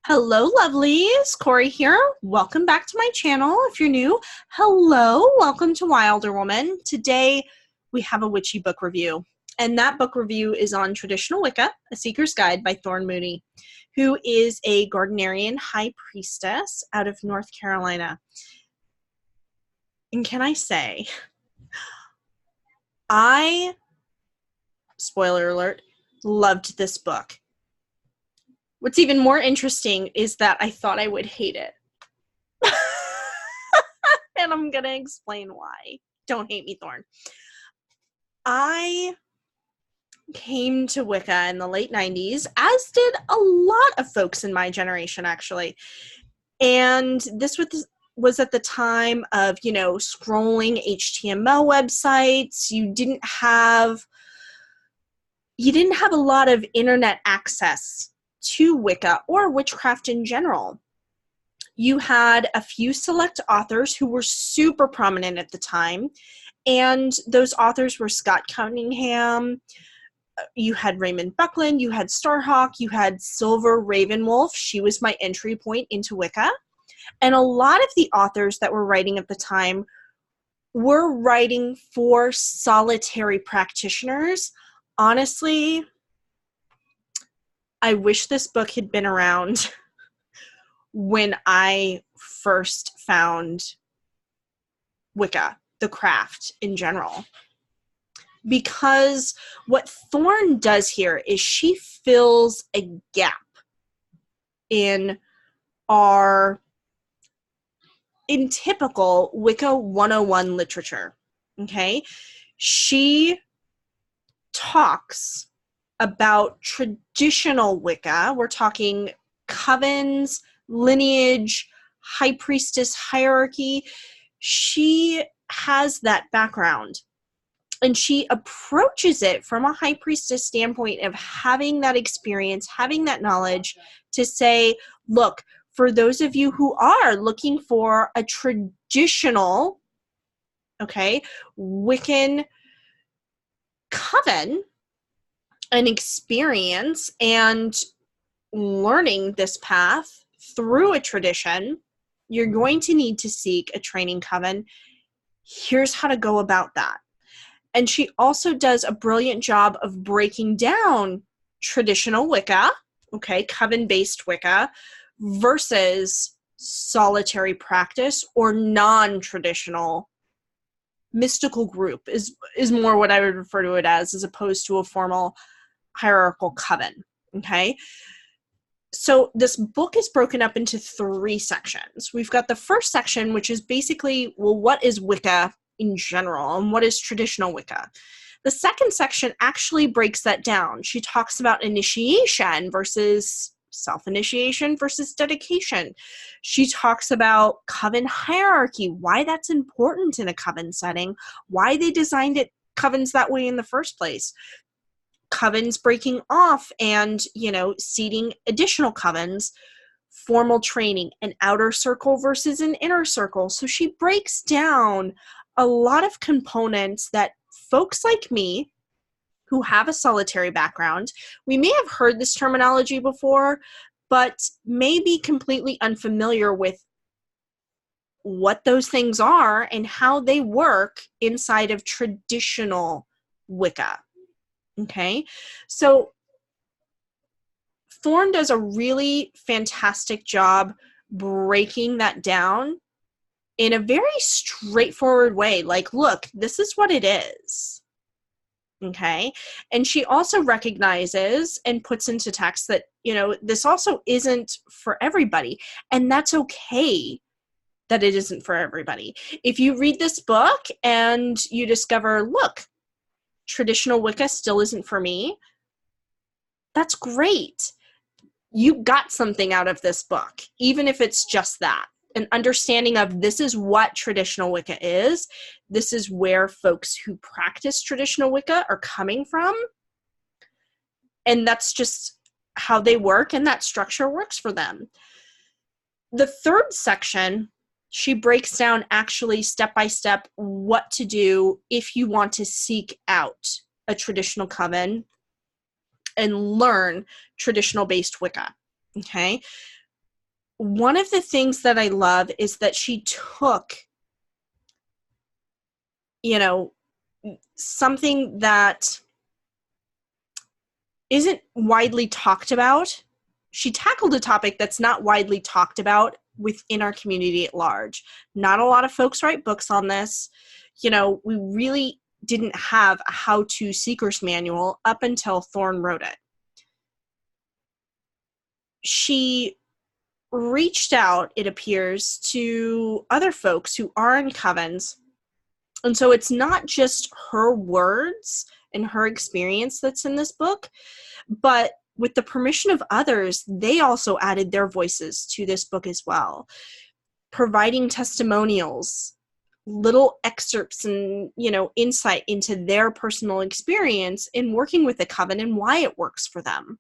Hello, lovelies. Cory here. Welcome back to my channel. If you're new, hello. Welcome to Wilder Woman. Today, we have a witchy book review. And that book review is on Traditional Wicca, A Seeker's Guide by Thorn Mooney, who is a Gardnerian high priestess out of North Carolina. And can I say, spoiler alert, loved this book. What's even more interesting is that I thought I would hate it. And I'm going to explain why. Don't hate me, Thorn. I came to Wicca in the late 90s, as did a lot of folks in my generation, actually. And this was at the time of, scrolling HTML websites. You didn't have a lot of internet access to Wicca or witchcraft in general. You had a few select authors who were super prominent at the time, and those authors were Scott Cunningham, you had Raymond Buckland, you had Starhawk, you had Silver Ravenwolf. She was my entry point into Wicca. And a lot of the authors that were writing at the time were writing for solitary practitioners. Honestly, I wish this book had been around when I first found Wicca, the craft in general. Because what Thorn does here is she fills a gap in typical Wicca 101 literature, okay? She talks about traditional Wicca. We're talking covens, lineage, high priestess hierarchy. She has that background, and she approaches it from a high priestess standpoint of having that experience, having that knowledge to say, look, for those of you who are looking for a traditional, Wiccan coven, an experience and learning this path through a tradition, you're going to need to seek a training coven. Here's how to go about that. And she also does a brilliant job of breaking down traditional Wicca, coven-based Wicca, versus solitary practice or non-traditional mystical group is more what I would refer to it as opposed to a formal hierarchical coven, okay? So this book is broken up into 3 sections. We've got the first section, which is basically, well, what is Wicca in general and what is traditional Wicca? The second section actually breaks that down. She talks about initiation versus self-initiation versus dedication. She talks about coven hierarchy, why that's important in a coven setting, why they designed covens that way in the first place. Covens breaking off and, seeding additional covens, formal training, an outer circle versus an inner circle. So she breaks down a lot of components that folks like me who have a solitary background, we may have heard this terminology before, but may be completely unfamiliar with what those things are and how they work inside of traditional Wicca. Okay, so Thorn does a really fantastic job breaking that down in a very straightforward way. Like, look, this is what it is. Okay, and she also recognizes and puts into text that, this also isn't for everybody, and that's okay that it isn't for everybody. If you read this book and you discover, look, traditional Wicca still isn't for me, that's great. You got something out of this book, even if it's just that. An understanding of this is what traditional Wicca is. This is where folks who practice traditional Wicca are coming from. And that's just how they work, and that structure works for them. The third section, she breaks down actually step by step what to do if you want to seek out a traditional coven and learn traditional based Wicca. Okay. one of the things that I love is that she took, you know, something that isn't widely talked about. She tackled a topic that's not widely talked about within our community at large. Not a lot of folks write books on this. You know, we really didn't have a how-to seeker's manual up until Thorn wrote it. She reached out, it appears, to other folks who are in covens. And so it's not just her words and her experience that's in this book, but with the permission of others, they also added their voices to this book as well, providing testimonials, little excerpts and, you know, insight into their personal experience in working with the coven and why it works for them.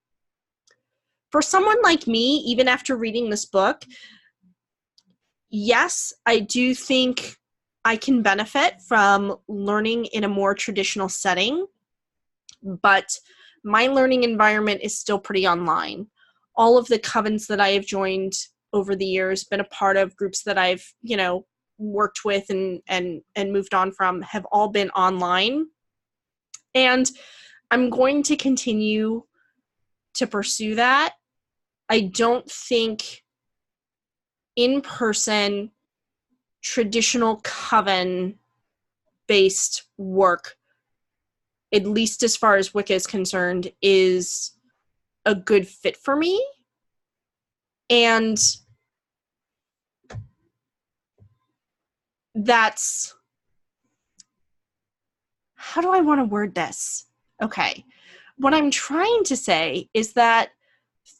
For someone like me, even after reading this book, yes, I do think I can benefit from learning in a more traditional setting, but my learning environment is still pretty online. All of the covens that I have joined over the years, been a part of, groups that I've, you know, worked with and moved on from, have all been online. And I'm going to continue to pursue that. I don't think in-person, traditional coven-based work, at least as far as Wicca is concerned, is a good fit for me. And that's, how do I want to word this? Okay. What I'm trying to say is that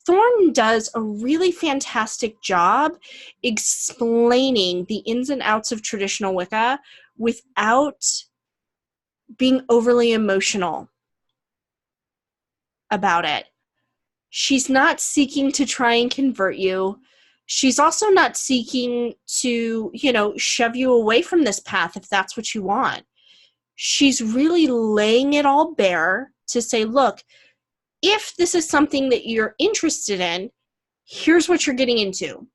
Thorn does a really fantastic job explaining the ins and outs of traditional Wicca without being overly emotional about it. She's not seeking to try and convert you. She's also not seeking to, you know, shove you away from this path if that's what you want. She's really laying it all bare to say, look, if this is something that you're interested in, here's what you're getting into.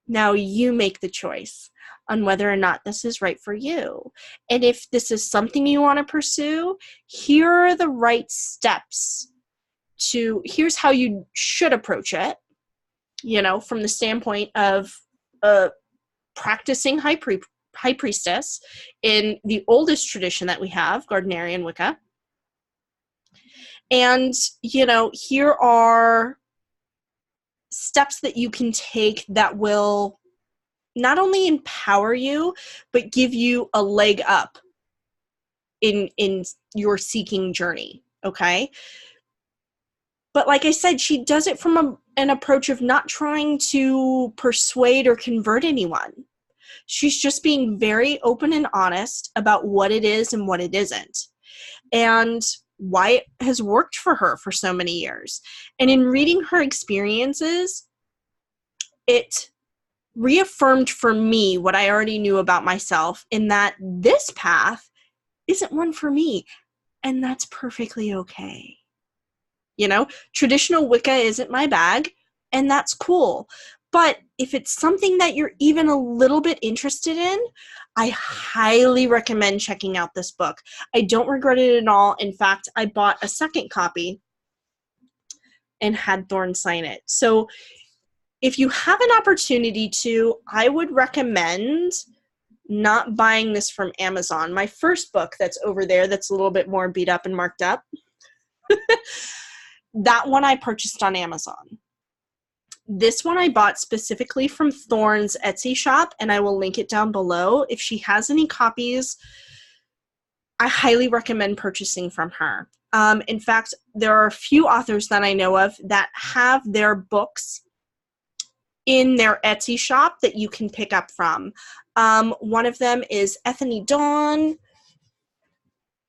Now you make the choice on whether or not this is right for you. And if this is something you want to pursue, here are the right steps to, here's how you should approach it, you know, from the standpoint of practicing high priestess in the oldest tradition that we have, Gardnerian Wicca. And, you know, here are steps that you can take that will not only empower you, but give you a leg up in your seeking journey, okay? But like I said, she does it from an approach of not trying to persuade or convert anyone. She's just being very open and honest about what it is and what it isn't, and why it has worked for her for so many years. And in reading her experiences, it reaffirmed for me what I already knew about myself, in that this path isn't one for me, and that's perfectly okay. You know, traditional Wicca isn't my bag, and that's cool. But if it's something that you're even a little bit interested in, I highly recommend checking out this book. I don't regret it at all. In fact, I bought a second copy and had Thorn sign it. So if you have an opportunity to, I would recommend not buying this from Amazon. My first book that's over there that's a little bit more beat up and marked up, that one I purchased on Amazon. This one I bought specifically from Thorn's Etsy shop, and I will link it down below. If she has any copies, I highly recommend purchasing from her. In fact, there are a few authors that I know of that have their books in their Etsy shop that you can pick up from. One of them is Ethany Dawn,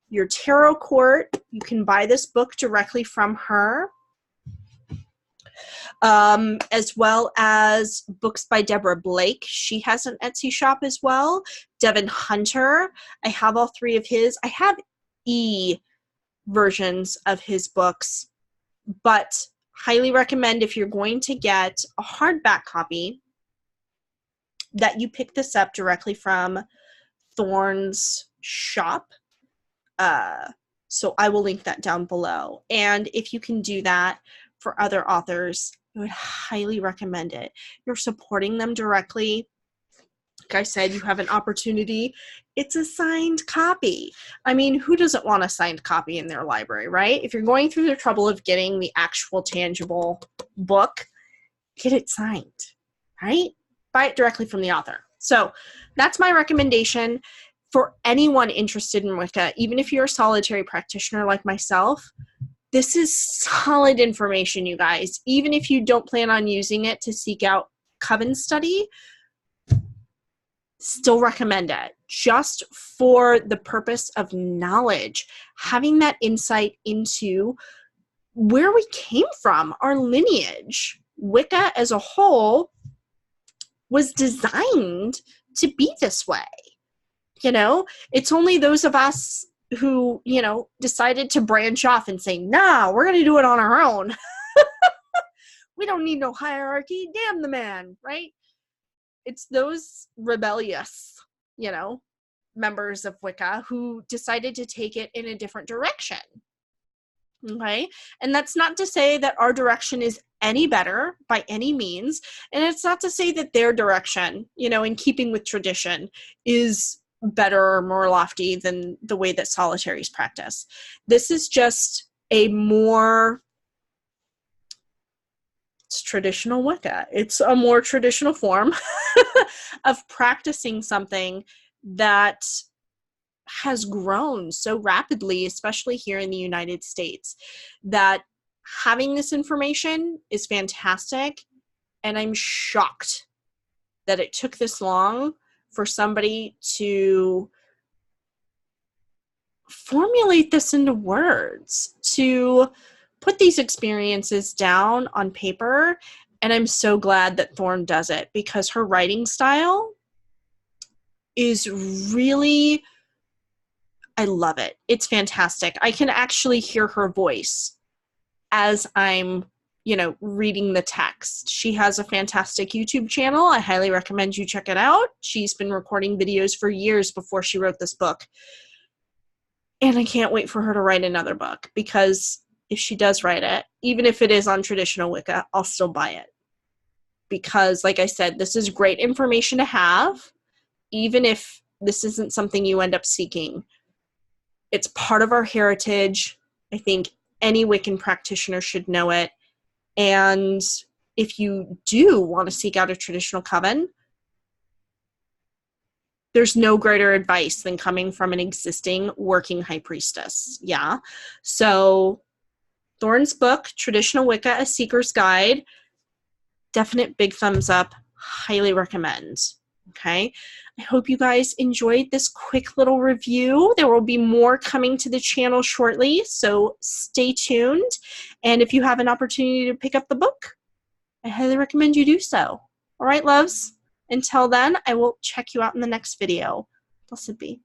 Your Tarot Court. You can buy this book directly from her. As well as books by Deborah Blake. She has an Etsy shop as well. Devin Hunter. I have all three of his. I have versions of his books, but highly recommend, if you're going to get a hardback copy, that you pick this up directly from Thorn's shop. So I will link that down below. And if you can do that for other authors, I would highly recommend it. You're supporting them directly. Like I said, you have an opportunity. It's a signed copy. I mean, who doesn't want a signed copy in their library, right? If you're going through the trouble of getting the actual tangible book, get it signed, right? Buy it directly from the author. So that's my recommendation for anyone interested in Wicca. Even if you're a solitary practitioner like myself, this is solid information, you guys. Even if you don't plan on using it to seek out coven study, still recommend it, just for the purpose of knowledge, having that insight into where we came from, our lineage. Wicca as a whole was designed to be this way. You know, it's only those of us who, you know, decided to branch off and say, nah, we're going to do it on our own. We don't need no hierarchy. Damn the man, right? It's those rebellious, you know, members of Wicca who decided to take it in a different direction. Okay? And that's not to say that our direction is any better by any means. And it's not to say that their direction, you know, in keeping with tradition, is better or more lofty than the way that solitaries practice. This is just a more, it's traditional Wicca. It's a more traditional form of practicing something that has grown so rapidly, especially here in the United States, that having this information is fantastic. And I'm shocked that it took this long for somebody to formulate this into words, to put these experiences down on paper. And I'm so glad that Thorn does it, because her writing style is really, I love it. It's fantastic. I can actually hear her voice as I'm, you know, reading the text. She has a fantastic YouTube channel. I highly recommend you check it out. She's been recording videos for years before she wrote this book. And I can't wait for her to write another book, because if she does write it, even if it is on traditional Wicca, I'll still buy it. Because, like I said, this is great information to have, even if this isn't something you end up seeking. It's part of our heritage. I think any Wiccan practitioner should know it. And if you do want to seek out a traditional coven, there's no greater advice than coming from an existing working high priestess. Yeah. So Thorn's book, Traditional Wicca, A Seeker's Guide, definite big thumbs up. Highly recommend. Okay. I hope you guys enjoyed this quick little review. There will be more coming to the channel shortly, so stay tuned. And if you have an opportunity to pick up the book, I highly recommend you do so. All right, loves? Until then, I will check you out in the next video. Blessed be.